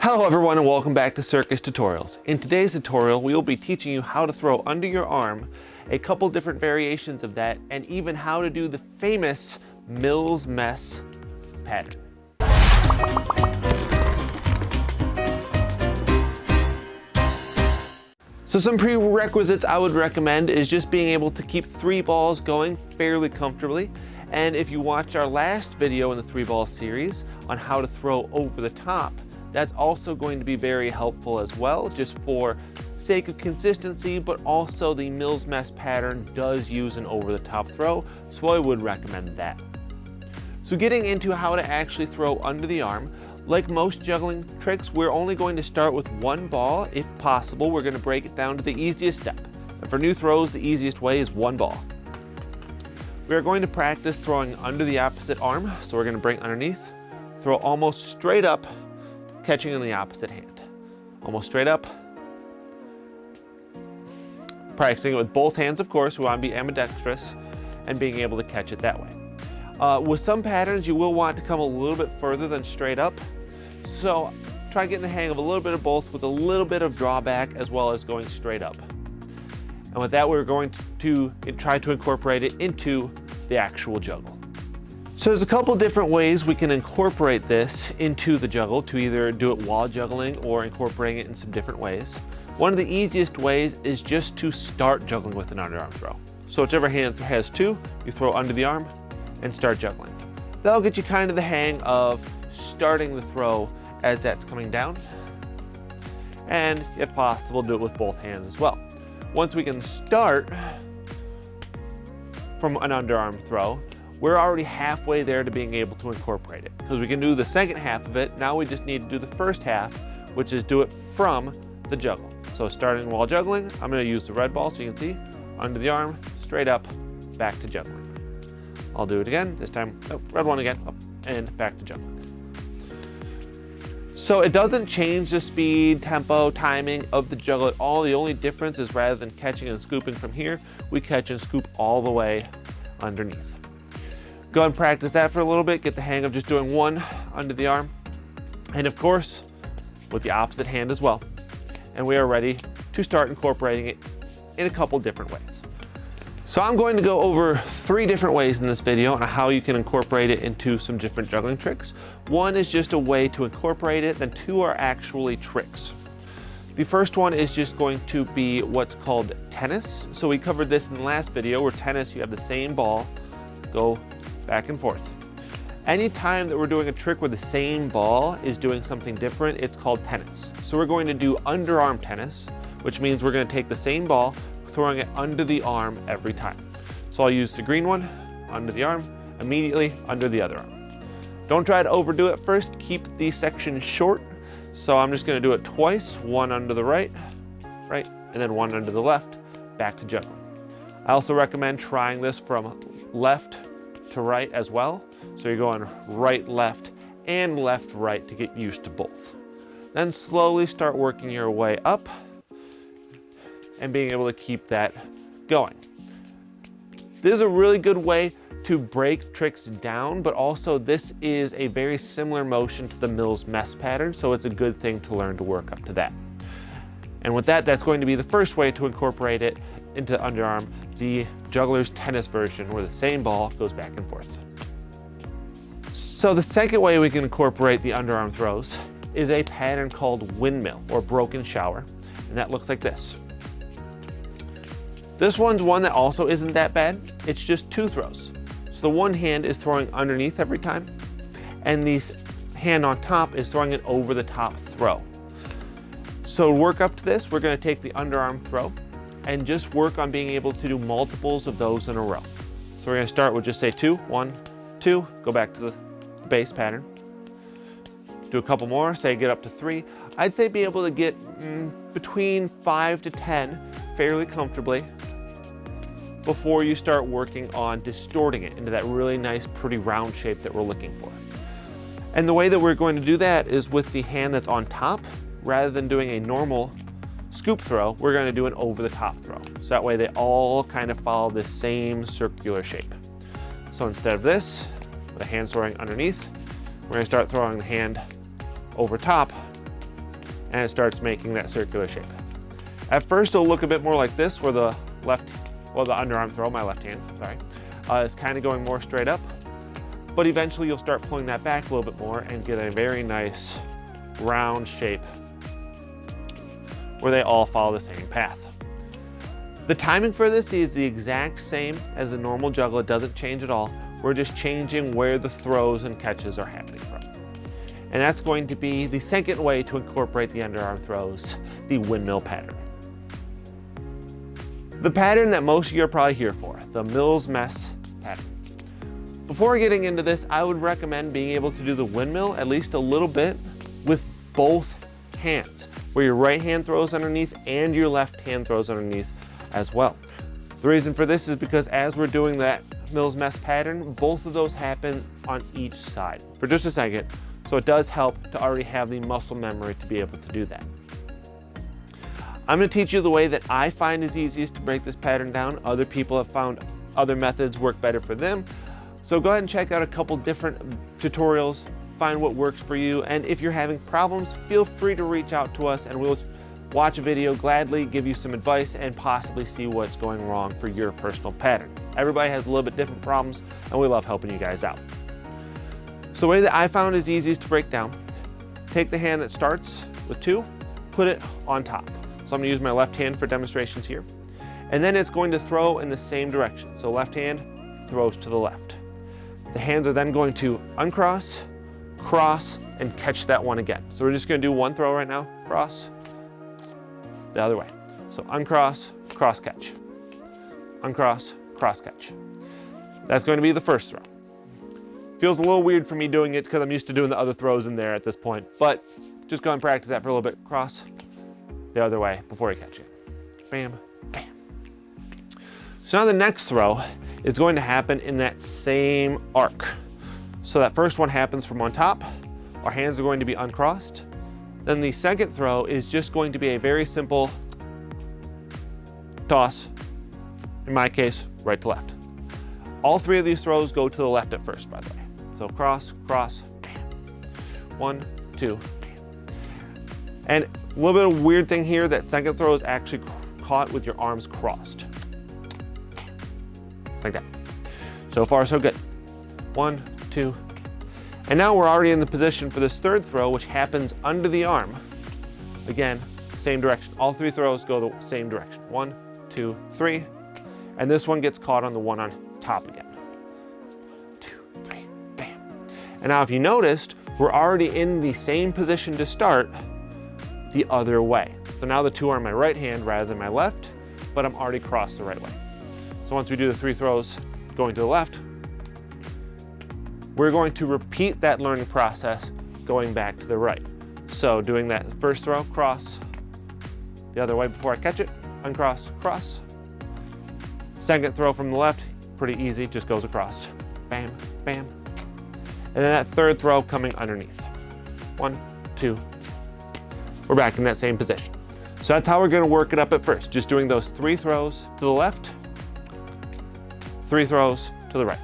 Hello everyone and welcome back to Circus Tutorials. In today's tutorial, we will be teaching you how to throw under your arm, a couple different variations of that, and even how to do the famous Mills Mess pattern. So some prerequisites I would recommend is just being able to keep 3 balls going fairly comfortably. And if you watch our last video in the 3-ball series on how to throw over the top, that's also going to be very helpful as well, just for sake of consistency, but also the Mills Mess pattern does use an over-the-top throw, so I would recommend that. So getting into how to actually throw under the arm, like most juggling tricks, we're only going to start with 1 ball. If possible, we're going to break it down to the easiest step. And for new throws, the easiest way is 1 ball. We are going to practice throwing under the opposite arm, so we're going to bring underneath, throw almost straight up, catching in the opposite hand. Almost straight up. Practicing it with both hands, of course. We want to be ambidextrous and being able to catch it that way. With some patterns, you will want to come a little bit further than straight up. So try getting the hang of a little bit of both with a little bit of drawback as well as going straight up. And with that, we're going to try to incorporate it into the actual juggle. So there's a couple different ways we can incorporate this into the juggle, to either do it while juggling or incorporating it in some different ways. One of the easiest ways is just to start juggling with an underarm throw. So whichever hand has 2, you throw under the arm and start juggling. That'll get you kind of the hang of starting the throw as that's coming down. And if possible, do it with both hands as well. Once we can start from an underarm throw, we're already halfway there to being able to incorporate it, because we can do the second half of it. Now we just need to do the first half, which is do it from the juggle. So starting while juggling, I'm going to use the red ball so you can see, under the arm, straight up, back to juggling. I'll do it again, this time, red one again, up and back to juggling. So it doesn't change the speed, tempo, timing of the juggle at all. The only difference is rather than catching and scooping from here, we catch and scoop all the way underneath. Go ahead and practice that for a little bit, get the hang of just doing 1 under the arm, and of course, with the opposite hand as well. And we are ready to start incorporating it in a couple different ways. So I'm going to go over 3 different ways in this video on how you can incorporate it into some different juggling tricks. 1 is just a way to incorporate it, then 2 are actually tricks. The first one is just going to be what's called tennis. So we covered this in the last video, where tennis, you have the same ball, go back and forth. Anytime that we're doing a trick where the same ball is doing something different, it's called tennis. So we're going to do underarm tennis, which means we're going to take the same ball, throwing it under the arm every time. So I'll use the green one, under the arm, immediately under the other arm. Don't try to overdo it first, keep the section short. So I'm just going to do it twice, 1 under the right, and then 1 under the left, back to juggling. I also recommend trying this from left to right as well. So you're going right, left, and left, right to get used to both. Then slowly start working your way up and being able to keep that going. This is a really good way to break tricks down, but also this is a very similar motion to the Mills Mess pattern, so it's a good thing to learn to work up to that. And with that, that's going to be the first way to incorporate it into underarm, the juggler's tennis version, where the same ball goes back and forth. So the second way we can incorporate the underarm throws is a pattern called windmill or broken shower, and that looks like this. This one's one that also isn't that bad. It's just 2 throws. So the one hand is throwing underneath every time, and the hand on top is throwing an over the top throw. So to work up to this, we're going to take the underarm throw and just work on being able to do multiples of those in a row. So we're going to start with just say 2, 1, 2, go back to the base pattern. Do a couple more, say get up to 3. I'd say be able to get between 5 to 10 fairly comfortably before you start working on distorting it into that really nice, pretty round shape that we're looking for. And the way that we're going to do that is with the hand that's on top. Rather than doing a normal scoop throw, we're going to do an over-the-top throw. So that way they all kind of follow the same circular shape. So instead of this, with the hand throwing underneath, we're going to start throwing the hand over top and it starts making that circular shape. At first it'll look a bit more like this, where the underarm throw, my left hand, sorry, is kind of going more straight up, but eventually you'll start pulling that back a little bit more and get a very nice round shape where they all follow the same path. The timing for this is the exact same as the normal juggle. It doesn't change at all. We're just changing where the throws and catches are happening from. And that's going to be the second way to incorporate the underarm throws, the windmill pattern. The pattern that most of you are probably here for, the Mills Mess pattern. Before getting into this, I would recommend being able to do the windmill at least a little bit with both hands, where your right hand throws underneath and your left hand throws underneath as well. The reason for this is because as we're doing that Mills Mess pattern, both of those happen on each side for just a second. So it does help to already have the muscle memory to be able to do that. I'm going to teach you the way that I find is easiest to break this pattern down. Other people have found other methods work better for them. So go ahead and check out a couple different tutorials, find what works for you. And if you're having problems, feel free to reach out to us and we'll watch a video, gladly give you some advice and possibly see what's going wrong for your personal pattern. Everybody has a little bit different problems and we love helping you guys out. So the way that I found is easiest to break down, take the hand that starts with 2, put it on top. So I'm going to use my left hand for demonstrations here. And then it's going to throw in the same direction. So left hand throws to the left. The hands are then going to uncross, cross, and catch that one again. So we're just going to do one throw right now, cross, the other way. So uncross, cross catch, uncross, cross catch. That's going to be the first throw. Feels a little weird for me doing it because I'm used to doing the other throws in there at this point, but just go and practice that for a little bit. Cross the other way before you catch it. Bam, bam. So now the next throw is going to happen in that same arc. So that first one happens from on top. Our hands are going to be uncrossed. Then the second throw is just going to be a very simple toss, in my case, right to left. All 3 of these throws go to the left at first, by the way. So cross, cross, bam. 1, 2, bam. And a little bit of weird thing here, that second throw is actually caught with your arms crossed. Like that. So far, so good. 1, 2. And now we're already in the position for this third throw, which happens under the arm. Again, same direction. All 3 throws go the same direction. 1, 2, 3. And this one gets caught on the one on top again. 2, 3, bam. And now if you noticed, we're already in the same position to start the other way. So now the 2 are in my right hand rather than my left, but I'm already crossed the right way. So once we do the 3 throws going to the left, we're going to repeat that learning process going back to the right. So doing that first throw, cross, the other way before I catch it, uncross, cross. Second throw from the left, pretty easy, just goes across. Bam, bam. And then that third throw coming underneath. 1, 2. We're back in that same position. So that's how we're gonna work it up at first, just doing those 3 throws to the left, 3 throws to the right.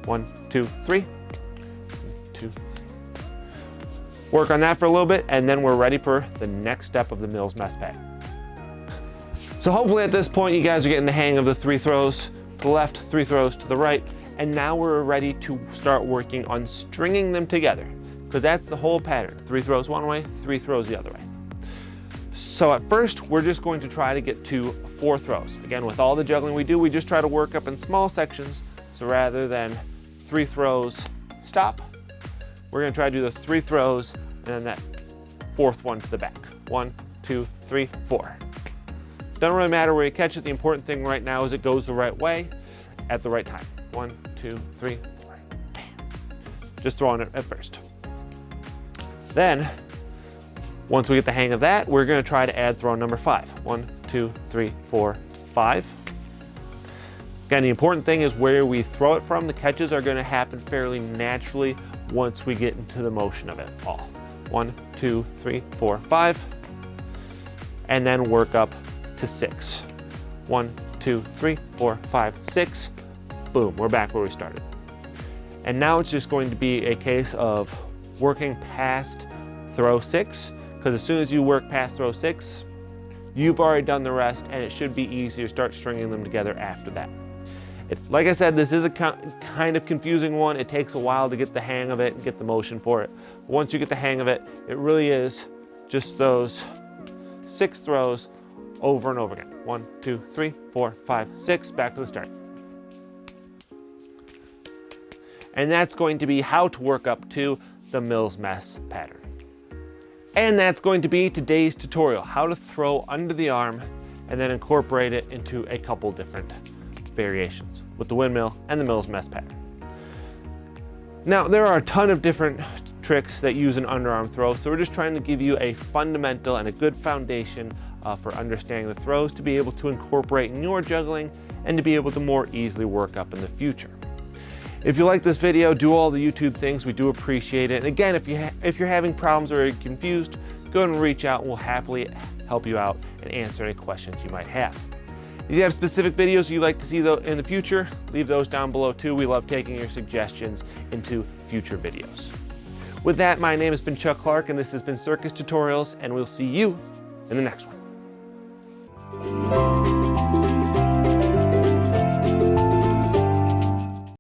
1, 2, 3. 2, 3. Work on that for a little bit, and then we're ready for the next step of the Mills Mess pattern. So hopefully at this point you guys are getting the hang of the 3 throws to the left, 3 throws to the right, and now we're ready to start working on stringing them together, because that's the whole pattern. 3 throws one way, 3 throws the other way. So at first, we're just going to try to get to 4 throws. Again, with all the juggling we do, we just try to work up in small sections. So rather than 3 throws, stop, we're gonna try to do those 3 throws and then that 4th one to the back. 1, 2, 3, 4. Doesn't really matter where you catch it. The important thing right now is it goes the right way at the right time. 1, 2, 3, 4, bam. Just throwing it at first. Then, once we get the hang of that, we're gonna try to add throw number 5. 1, 2, 3, 4, 5. Again, the important thing is where we throw it from. The catches are gonna happen fairly naturally once we get into the motion of it all. 1, 2, 3, 4, 5. And then work up to 6. 1, 2, 3, 4, 5, 6. Boom, we're back where we started. And now it's just going to be a case of working past throw 6, because as soon as you work past throw 6, you've already done the rest, and it should be easy to start stringing them together after that. Like I said, this is a kind of confusing one. It takes a while to get the hang of it and get the motion for it. But once you get the hang of it, it really is just those 6 throws over and over again. 1, 2, 3, 4, 5, 6, back to the start. And that's going to be how to work up to the Mills Mess pattern. And that's going to be today's tutorial, how to throw under the arm and then incorporate it into a couple different variations with the windmill and the Mills Mess pattern. Now, there are a ton of different tricks that use an underarm throw, so we're just trying to give you a fundamental and a good foundation for understanding the throws to be able to incorporate in your juggling and to be able to more easily work up in the future. If you like this video, do all the YouTube things. We do appreciate it. And again, if you're having problems or you're confused, go ahead and reach out and we'll happily help you out and answer any questions you might have. If you have specific videos you'd like to see in the future, leave those down below too. We love taking your suggestions into future videos. With that, my name has been Chuck Clark and this has been Circus Tutorials, and we'll see you in the next one.